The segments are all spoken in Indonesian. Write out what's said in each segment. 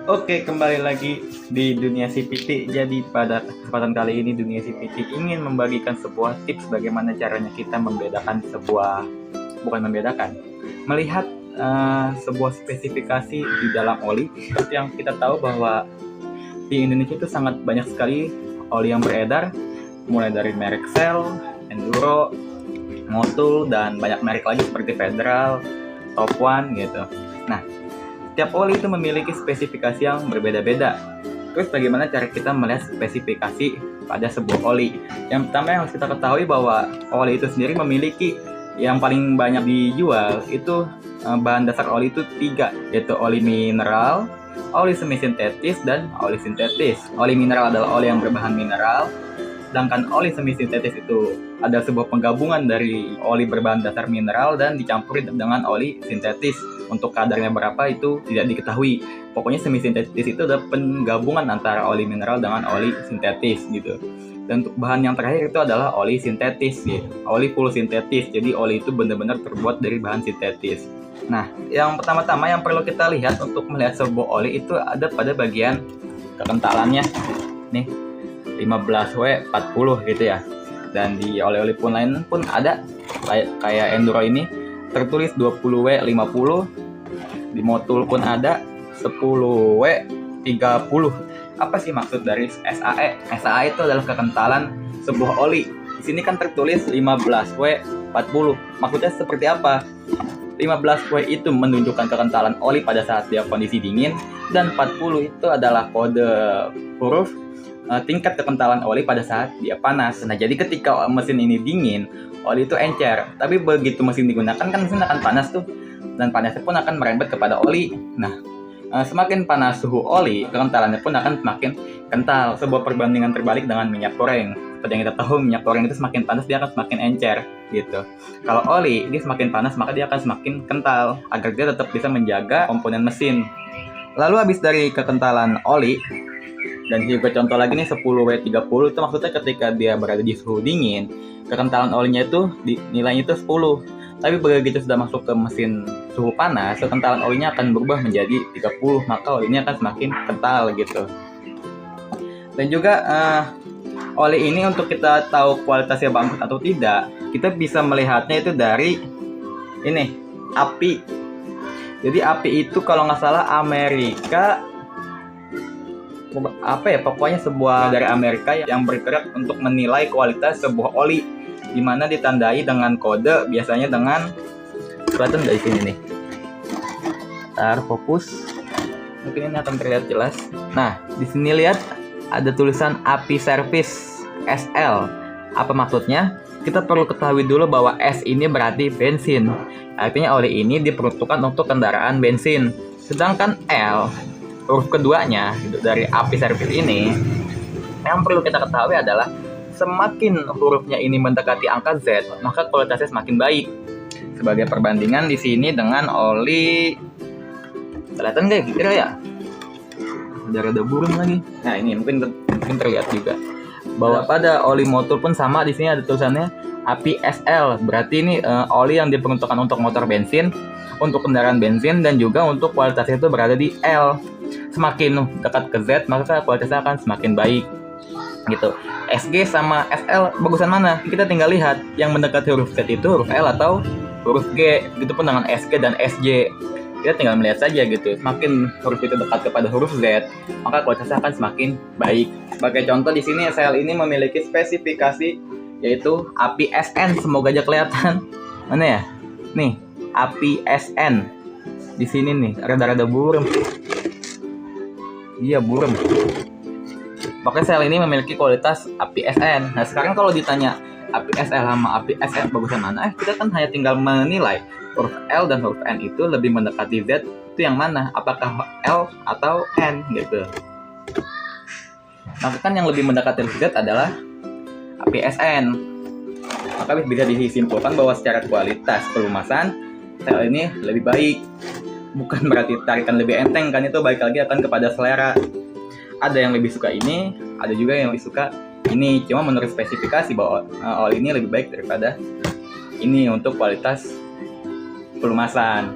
Oke, kembali lagi di dunia CPT. Jadi pada kesempatan kali ini dunia CPT ingin membagikan sebuah tips bagaimana caranya kita melihat sebuah spesifikasi di dalam oli. Seperti yang kita tahu bahwa di Indonesia itu sangat banyak sekali oli yang beredar, mulai dari merek Shell, Enduro, Motul, dan banyak merek lagi seperti Federal, Top One gitu. Nah, tiap oli itu memiliki spesifikasi yang berbeda-beda. Terus bagaimana cara kita melihat spesifikasi pada sebuah oli? Yang pertama yang harus kita ketahui bahwa oli itu sendiri memiliki yang paling banyak dijual itu bahan dasar oli itu 3, yaitu oli mineral, oli semi sintetis, dan oli sintetis. Oli mineral adalah oli yang berbahan mineral, sedangkan oli semi sintetis itu adalah sebuah penggabungan dari oli berbahan dasar mineral dan dicampuri dengan oli sintetis. Untuk kadarnya berapa itu tidak diketahui. Pokoknya semi sintetis itu adalah penggabungan antara oli mineral dengan oli sintetis gitu. Dan untuk bahan yang terakhir itu adalah oli sintetis gitu. Oli full sintetis. Jadi oli itu benar-benar terbuat dari bahan sintetis. Nah, yang pertama-tama yang perlu kita lihat untuk melihat sebuah oli itu ada pada bagian kekentalannya. Nih, 15W40 gitu ya. Dan di oli-oli pun lain pun ada kayak Enduro ini tertulis 20W50. Di Motul pun ada 10W30. Apa sih maksud dari SAE? SAE itu adalah kekentalan sebuah oli. Di sini kan tertulis 15W40. Maksudnya seperti apa? 15W itu menunjukkan kekentalan oli pada saat dia kondisi dingin, dan 40 itu adalah kode huruf tingkat kekentalan oli pada saat dia panas. Nah, jadi ketika mesin ini dingin, oli itu encer. Tapi begitu mesin digunakan kan mesin akan panas tuh, dan panasnya pun akan merembet kepada oli. Nah, semakin panas suhu oli, kekentalannya pun akan semakin kental. Sebuah perbandingan terbalik dengan minyak goreng. Seperti yang kita tahu, minyak goreng itu semakin panas dia akan semakin encer gitu. Kalau oli dia semakin panas maka dia akan semakin kental agar dia tetap bisa menjaga komponen mesin. Lalu habis dari kekentalan oli, dan juga contoh lagi nih 10W30 itu maksudnya ketika dia berada di suhu dingin, kekentalan olinya itu nilainya itu 10. Tapi begitu sudah masuk ke mesin suhu panas, kekentalan olinya akan berubah menjadi 30, maka olinya akan semakin kental gitu. Dan juga oli ini untuk kita tahu kualitasnya bagus atau tidak, kita bisa melihatnya itu dari ini, API. Jadi API itu kalau nggak salah Amerika, pokoknya sebuah dari Amerika yang bergerak untuk menilai kualitas sebuah oli, di mana ditandai dengan kode, biasanya dengan kelihatan dari sini nih. Tar fokus, mungkin ini akan terlihat jelas. Nah, di sini lihat ada tulisan API Service SL. Apa maksudnya? Kita perlu ketahui dulu bahwa S ini berarti bensin. Artinya oli ini diperuntukkan untuk kendaraan bensin. Sedangkan L, huruf keduanya gitu, dari API Service ini, yang perlu kita ketahui adalah semakin hurufnya ini mendekati angka Z, maka kualitasnya semakin baik. Sebagai perbandingan di sini dengan oli, kelihatan nggak kira-kira ya? Ada burung lagi. Nah, ini mungkin terlihat juga bahwa pada oli motor pun sama. Di sini ada tulisannya API SL. Berarti ini oli yang diperuntukkan untuk motor bensin, untuk kendaraan bensin, dan juga untuk kualitasnya itu berada di L. Semakin dekat ke Z, maka kualitasnya akan semakin baik gitu. SG sama SL bagusan mana? Kita tinggal lihat yang mendekati huruf Z itu huruf L atau huruf G. Begitupun dengan SG dan SJ. Kita tinggal melihat saja gitu. Semakin huruf itu dekat kepada huruf Z, maka kualitasnya akan semakin baik. Sebagai contoh di sini SL ini memiliki spesifikasi yaitu API SN. Semoga aja kelihatan. Mana ya? Nih, API SN. Di sini nih, rada-rada burem. Iya, burem. Makanya sel ini memiliki kualitas API SN. Nah, sekarang kalau ditanya API SL sama API SN bagusan mana? Kita kan hanya tinggal menilai huruf L dan huruf N itu lebih mendekati Z, itu yang mana? Apakah L atau N gitu. Maka kan yang lebih mendekati Z adalah API SN. Maka bisa disimpulkan bahwa secara kualitas pelumasan sel ini lebih baik. Bukan berarti tarikan lebih enteng, kan itu balik lagi akan kepada selera. Ada yang lebih suka ini, ada juga yang lebih suka ini. Cuma menurut spesifikasi bahwa oli ini lebih baik daripada ini untuk kualitas pelumasan.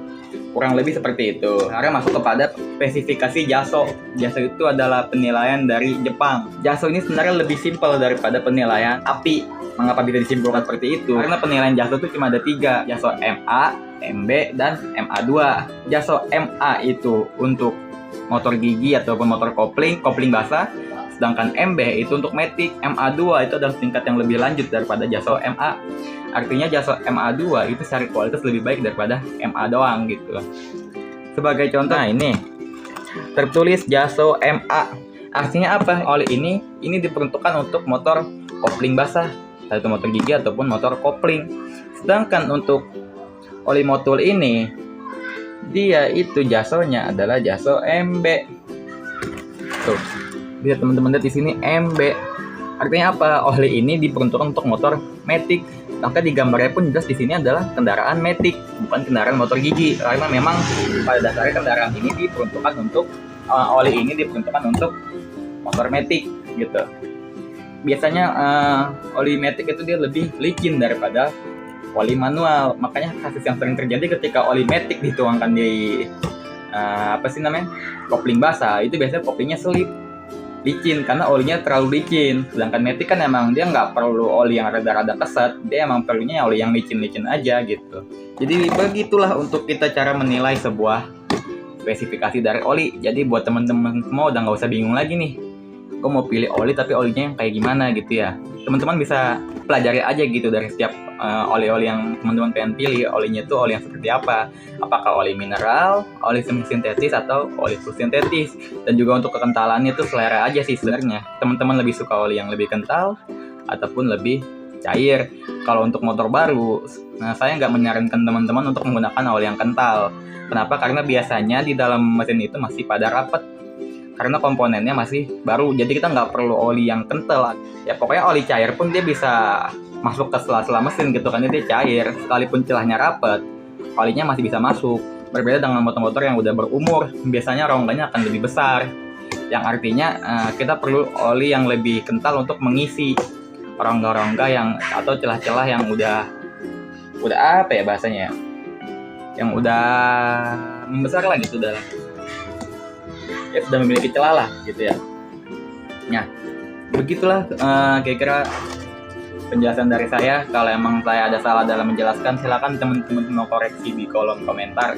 Kurang lebih seperti itu. Sekarang masuk kepada spesifikasi JASO. JASO itu adalah penilaian dari Jepang. JASO ini sebenarnya lebih simpel daripada penilaian API. Mengapa bisa disimpulkan seperti itu? Karena penilaian JASO itu cuma ada 3. JASO MA, MB, dan MA2. JASO MA itu untuk motor gigi ataupun motor kopling basah. Sedangkan MB itu untuk matic. MA2 itu adalah tingkat yang lebih lanjut daripada JASO MA. Artinya JASO MA2 itu secara kualitas lebih baik daripada MA doang gitu. Sebagai contoh, nah ini tertulis JASO MA. Artinya apa? Oli ini diperuntukkan untuk motor kopling basah, entah itu motor gigi ataupun motor kopling. Sedangkan untuk oli motul ini, dia itu JASO-nya adalah JASO MB. Tuh, bisa teman-teman lihat di sini MB. Artinya apa? Oli ini diperuntukkan untuk motor matic. Maka di gambarnya pun jelas di sini adalah kendaraan matic, bukan kendaraan motor gigi. Karena memang pada dasarnya kendaraan ini diperuntukkan untuk oli ini diperuntukkan untuk motor matic gitu. Biasanya oli matic itu dia lebih licin daripada oli manual. Makanya kasus yang sering terjadi ketika oli matic dituangkan di kopling basah, itu biasanya koplingnya selip, licin karena olinya terlalu licin. Sedangkan matic kan emang dia nggak perlu oli yang rada-rada kesat, dia emang perlunya oli yang licin-licin aja gitu. Jadi begitulah untuk kita cara menilai sebuah spesifikasi dari oli. Jadi buat teman-teman semua udah nggak usah bingung lagi nih, gue mau pilih oli tapi olinya yang kayak gimana gitu ya. Teman-teman bisa pelajari aja gitu dari setiap oli-oli yang teman-teman pengen pilih, olinya itu oli yang seperti apa. Apakah oli mineral, oli semi sintetis, atau oli full sintetis. Dan juga untuk kekentalannya itu selera aja sih sebenarnya. Teman-teman lebih suka oli yang lebih kental ataupun lebih cair. Kalau untuk motor baru, saya nggak menyarankan teman-teman untuk menggunakan oli yang kental. Kenapa? Karena biasanya di dalam mesin itu masih pada rapat, karena komponennya masih baru. Jadi kita nggak perlu oli yang kental. Ya pokoknya oli cair pun dia bisa masuk ke sela-sela mesin gitu kan, dia cair. Sekalipun celahnya rapat, olinya masih bisa masuk. Berbeda dengan motor-motor yang udah berumur, biasanya rongganya akan lebih besar. Yang artinya kita perlu oli yang lebih kental untuk mengisi rongga-rongga yang atau celah-celah yang udah apa ya bahasanya, yang udah membesar lah gitu, udah ya sudah memiliki celah lah gitu ya. Nah, begitulah kira-kira penjelasan dari saya. Kalau emang saya ada salah dalam menjelaskan, silakan teman-teman mau koreksi di kolom komentar.